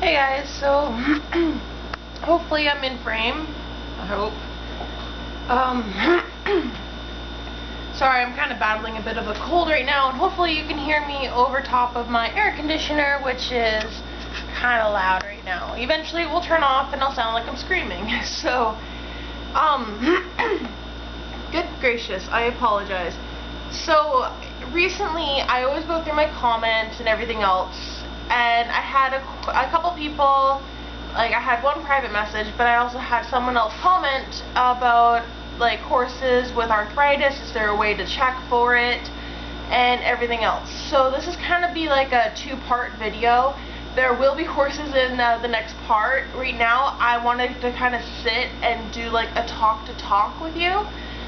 Hey guys, so hopefully I'm in frame. I hope. Sorry, I'm kind of battling a bit of a cold right now, and hopefully you can hear me over top of my air conditioner, which is kind of loud right now. Eventually it will turn off and I'll sound like I'm screaming. So, good gracious, I apologize. So, recently I always go through my comments and everything else, and I had a couple people, like I had one private message, but I also had someone else comment about like horses with arthritis. Is there a way to check for it and everything else? So this is kind of be like a two-part video. There will be horses in the next part. Right now I wanted to kind of sit and do like a talk with you,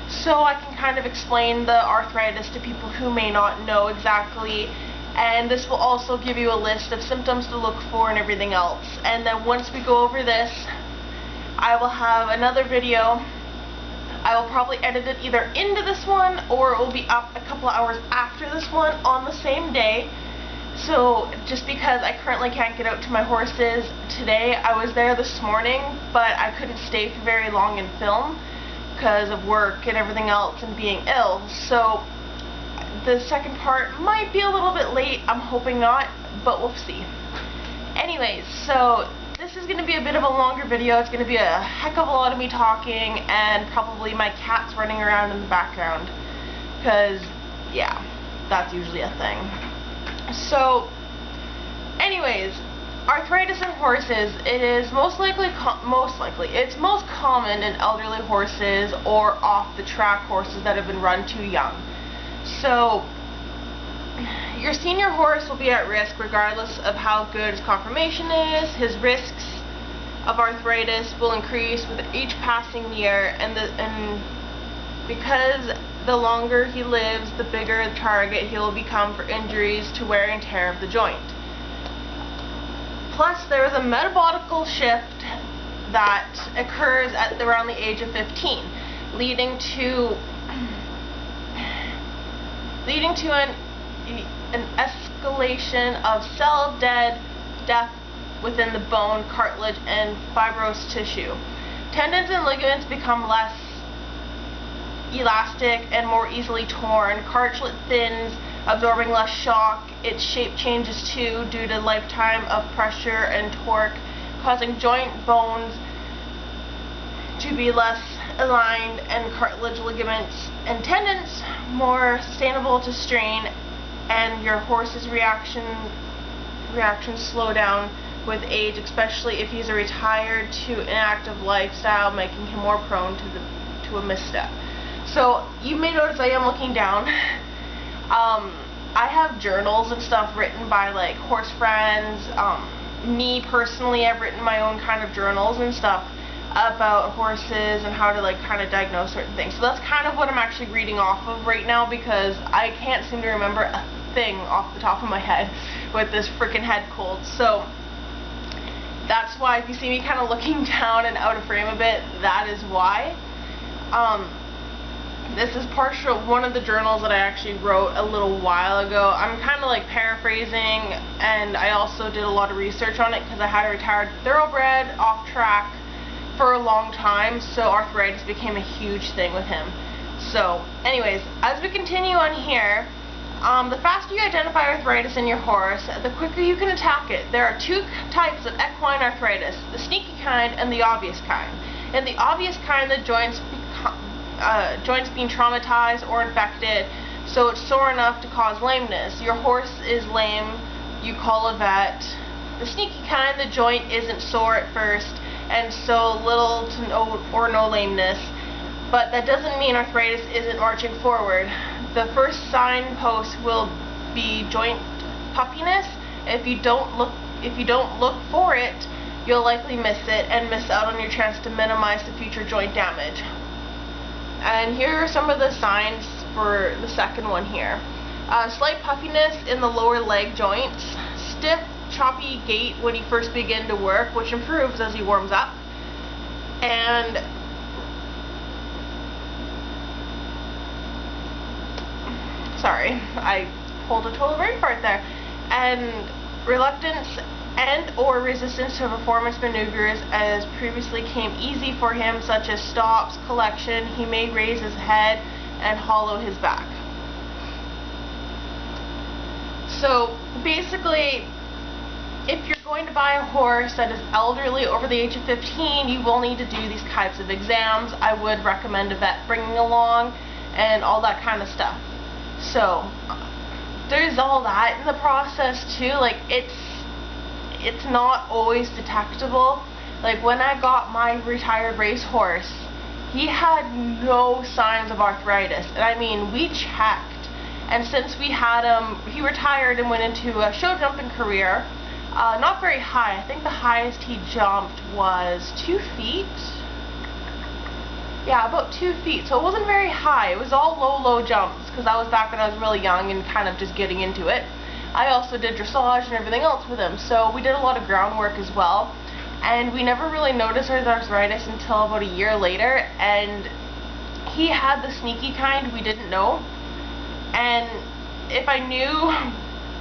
so I can kind of explain the arthritis to people who may not know exactly, and this will also give you a list of symptoms to look for and everything else. And then once we go over this, I will have another video. I will probably edit it either into this one or it will be up a couple of hours after this one on the same day. So just because I currently can't get out to my horses today, I was there this morning, but I couldn't stay for very long and film because of work and everything else and being ill. So the second part might be a little bit late. I'm hoping not, but we'll see. Anyways, so this is going to be a bit of a longer video. It's going to be a heck of a lot of me talking and probably my cats running around in the background, because yeah, that's usually a thing. So anyways, arthritis in horses, it is most common in elderly horses or off the track horses that have been run too young. So your senior horse will be at risk regardless of how good his conformation is. His risks of arthritis will increase with each passing year, and because the longer he lives, the bigger the target he will become for injuries to wear and tear of the joint. Plus, there is a metabolical shift that occurs at around the age of 15, leading to an escalation of cell death within the bone, cartilage, and fibrous tissue. Tendons and ligaments become less elastic and more easily torn. Cartilage thins, absorbing less shock. Its shape changes too due to lifetime of pressure and torque, causing joint bones to be less aligned and cartilage, ligaments, and tendons more sustainable to strain, and your horse's reactions slow down with age, especially if he's a retired to inactive lifestyle, making him more prone to a misstep. So you may notice I am looking down. I have journals and stuff written by like horse friends. Me personally, I've written my own kind of journals and stuff about horses and how to like kind of diagnose certain things. So that's kind of what I'm actually reading off of right now, because I can't seem to remember a thing off the top of my head with this freaking head cold. So that's why if you see me kind of looking down and out of frame a bit, that is why. This is one of the journals that I actually wrote a little while ago. I'm kind of like paraphrasing, and I also did a lot of research on it because I had a retired thoroughbred off track for a long time, so arthritis became a huge thing with him. So anyways, as we continue on here, the faster you identify arthritis in your horse, the quicker you can attack it. There are two types of equine arthritis, the sneaky kind and the obvious kind. In the obvious kind, the joints being traumatized or infected, so it's sore enough to cause lameness. Your horse is lame, you call a vet. The sneaky kind, the joint isn't sore at first, and so little to no lameness, but that doesn't mean arthritis isn't marching forward. The first signpost will be joint puffiness. If you don't look for it, you'll likely miss it and miss out on your chance to minimize the future joint damage. And here are some of the signs for the second one here. Slight puffiness in the lower leg joints, stiff, choppy gait when you first begin to work, which improves as he warms up, and sorry, I pulled a total brain fart there. And reluctance and or resistance to performance maneuvers as previously came easy for him, such as stops, collection. He may raise his head and hollow his back. So basically, if you're going to buy a horse that is elderly over the age of 15, you will need to do these types of exams. I would recommend a vet bringing along and all that kind of stuff. So there's all that in the process too. Like, it's not always detectable. Like, when I got my retired racehorse, he had no signs of arthritis, and I mean, we checked, and since we had him, he retired and went into a show jumping career. Not very high. I think the highest he jumped was 2 feet. Yeah, about 2 feet. So it wasn't very high. It was all low jumps, because that was back when I was really young and kind of just getting into it. I also did dressage and everything else with him, so we did a lot of groundwork as well. And we never really noticed his arthritis until about a year later, and he had the sneaky kind we didn't know. And if I knew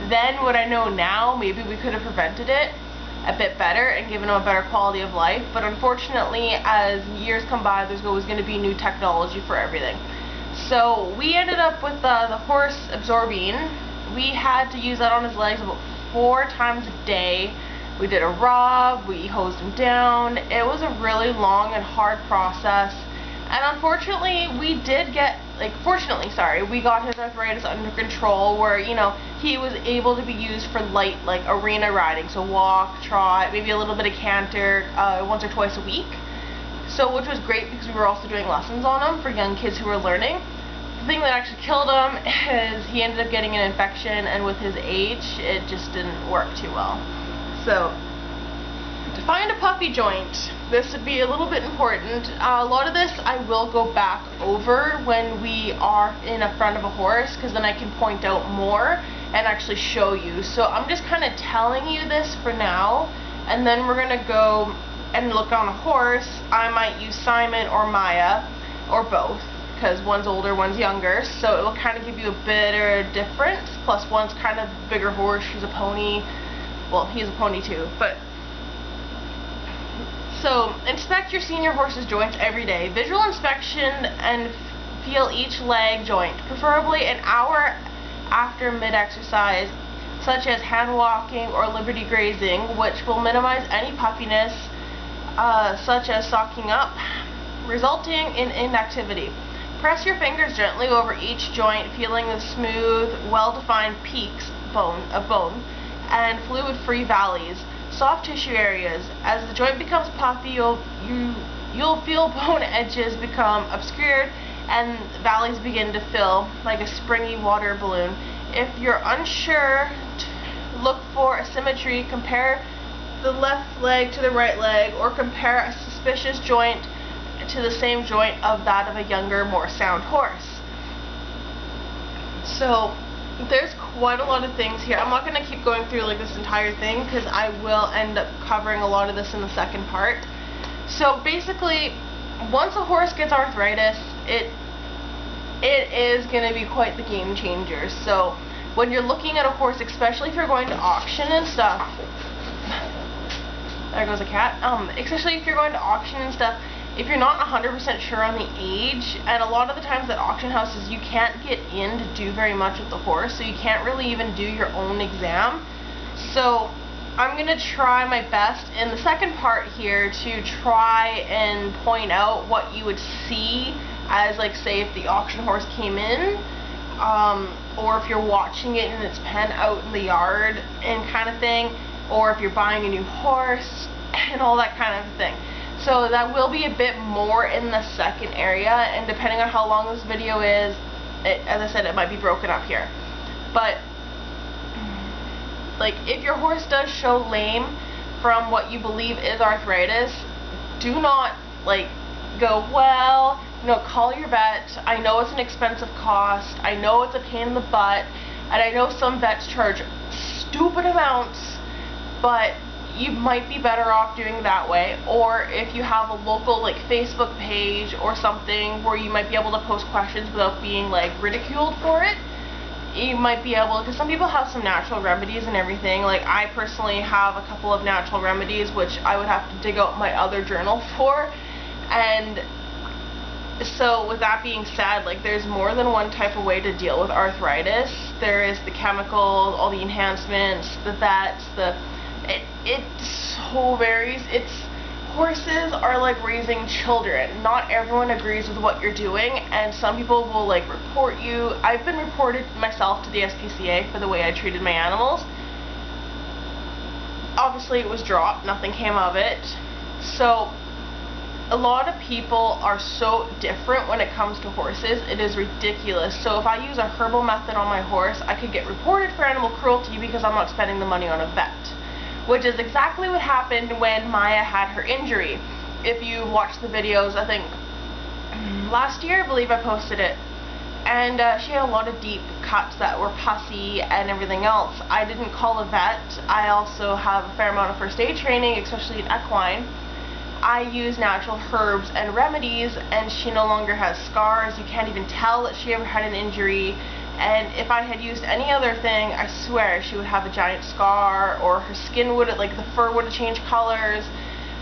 then what I know now, maybe we could have prevented it a bit better and given him a better quality of life. But unfortunately, as years come by, there's always going to be new technology for everything. So we ended up with the horse Absorbine. We had to use that on his legs about 4 times a day. We did a rub, we hosed him down. It was a really long and hard process. And unfortunately, we got his arthritis under control, where, you know, he was able to be used for light, like, arena riding. So walk, trot, maybe a little bit of canter, once or twice a week. So, which was great, because we were also doing lessons on him for young kids who were learning. The thing that actually killed him is he ended up getting an infection, and with his age, it just didn't work too well. So, to find a puppy joint, this would be a little bit important. A lot of this I will go back over when we are in front of a horse, because then I can point out more and actually show you. So I'm just kind of telling you this for now, and then we're going to go and look on a horse. I might use Simon or Maya, or both, because one's older, one's younger, so it will kind of give you a better difference. Plus, one's kind of a bigger horse, she's a pony. Well, he's a pony too, but... So, inspect your senior horse's joints every day. Visual inspection and feel each leg joint, preferably an hour after mid-exercise, such as hand walking or liberty grazing, which will minimize any puffiness, such as socking up, resulting in inactivity. Press your fingers gently over each joint, feeling the smooth, well-defined peaks of bone and fluid-free valleys. Soft tissue areas. As the joint becomes puffy, you'll feel bone edges become obscured and valleys begin to fill like a springy water balloon. If you're unsure, look for asymmetry. Compare the left leg to the right leg, or compare a suspicious joint to the same joint of that of a younger, more sound horse. So there's quite a lot of things here. I'm not going to keep going through like this entire thing, because I will end up covering a lot of this in the second part. So basically, once a horse gets arthritis, it is going to be quite the game changer. So when you're looking at a horse, especially if you're going to auction and stuff, there goes a cat, especially if you're going to auction and stuff, if you're not 100% sure on the age, and a lot of the times at auction houses you can't get in to do very much with the horse, so you can't really even do your own exam. So I'm going to try my best in the second part here to try and point out what you would see as, like, say if the auction horse came in, or if you're watching it in its pen out in the yard and kind of thing, or if you're buying a new horse and all that kind of thing. So that will be a bit more in the second area, and depending on how long this video is, as I said, it might be broken up here. But, like, if your horse does show lame from what you believe is arthritis, do not, like, go, well, you know, call your vet. I know it's an expensive cost. I know it's a pain in the butt, and I know some vets charge stupid amounts, but you might be better off doing it that way. Or if you have a local, like, Facebook page or something where you might be able to post questions without being, like, ridiculed for it, you might be able, because some people have some natural remedies and everything. Like, I personally have a couple of natural remedies which I would have to dig out my other journal for. And so with that being said, like, there's more than one type of way to deal with arthritis. There is the chemicals, all the enhancements, it so varies. Horses are like raising children. Not everyone agrees with what you're doing, and some people will like report you. I've been reported myself to the SPCA for the way I treated my animals. Obviously it was dropped, nothing came of it. So a lot of people are so different when it comes to horses. It is ridiculous. So if I use a herbal method on my horse, I could get reported for animal cruelty because I'm not spending the money on a vet. Which is exactly what happened when Maya had her injury. If you watched the videos, I think last year, I believe I posted it. And she had a lot of deep cuts that were pussy and everything else. I didn't call a vet. I also have a fair amount of first aid training, especially in equine. I use natural herbs and remedies, and she no longer has scars. You can't even tell that she ever had an injury. And if I had used any other thing, I swear she would have a giant scar, or her skin would, like the fur would have changed colors,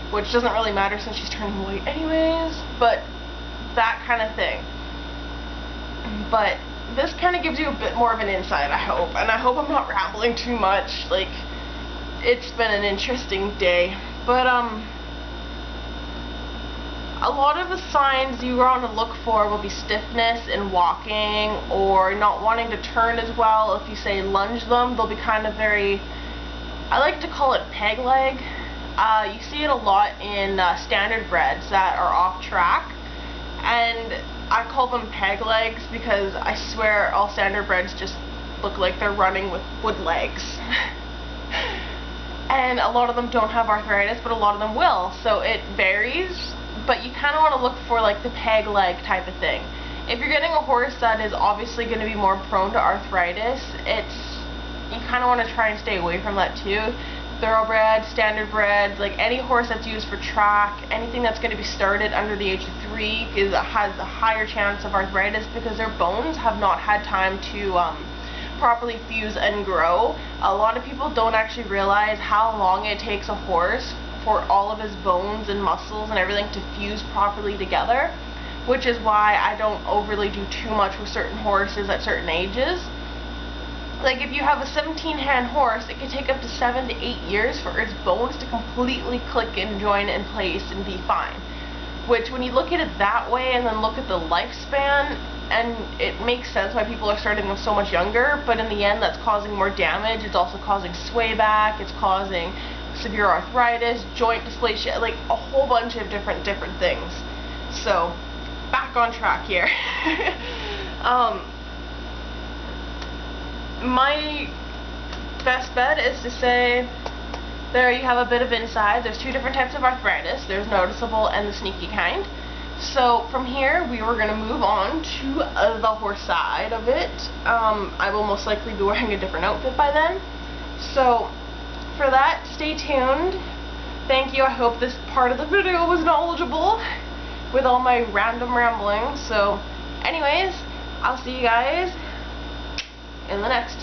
which doesn't really matter since she's turning white anyways, but that kind of thing. But this kind of gives you a bit more of an insight, I hope, and I hope I'm not rambling too much. Like, it's been an interesting day, but a lot of the signs you want to look for will be stiffness in walking, or not wanting to turn as well. If you say lunge them, they'll be kind of very, I like to call it peg leg. You see it a lot in standard breds that are off track, and I call them peg legs because I swear all standard breds just look like they're running with wood legs. And a lot of them don't have arthritis, but a lot of them will, so it varies. But you kind of want to look for like the peg leg type of thing. If you're getting a horse that is obviously going to be more prone to arthritis, you kind of want to try and stay away from that too. Thoroughbred, standard bred, like any horse that's used for track, anything that's going to be started under the age of 3 has a higher chance of arthritis because their bones have not had time to properly fuse and grow. A lot of people don't actually realize how long it takes a horse for all of his bones and muscles and everything to fuse properly together, which is why I don't overly do too much with certain horses at certain ages. Like, if you have a 17-hand horse, it can take up to 7 to 8 years for its bones to completely click and join in place and be fine. Which, when you look at it that way and then look at the lifespan, and it makes sense why people are starting them so much younger, but in the end that's causing more damage. It's also causing sway back, it's causing severe arthritis, joint dysplasia, like a whole bunch of different things. So, back on track here. My best bet is to say, there you have a bit of insight. There's 2 different types of arthritis. There's noticeable and the sneaky kind. So from here, we were going to move on to the horse side of it. I will most likely be wearing a different outfit by then. So for that, stay tuned. Thank you. I hope this part of the video was knowledgeable with all my random rambling. So anyways, I'll see you guys in the next.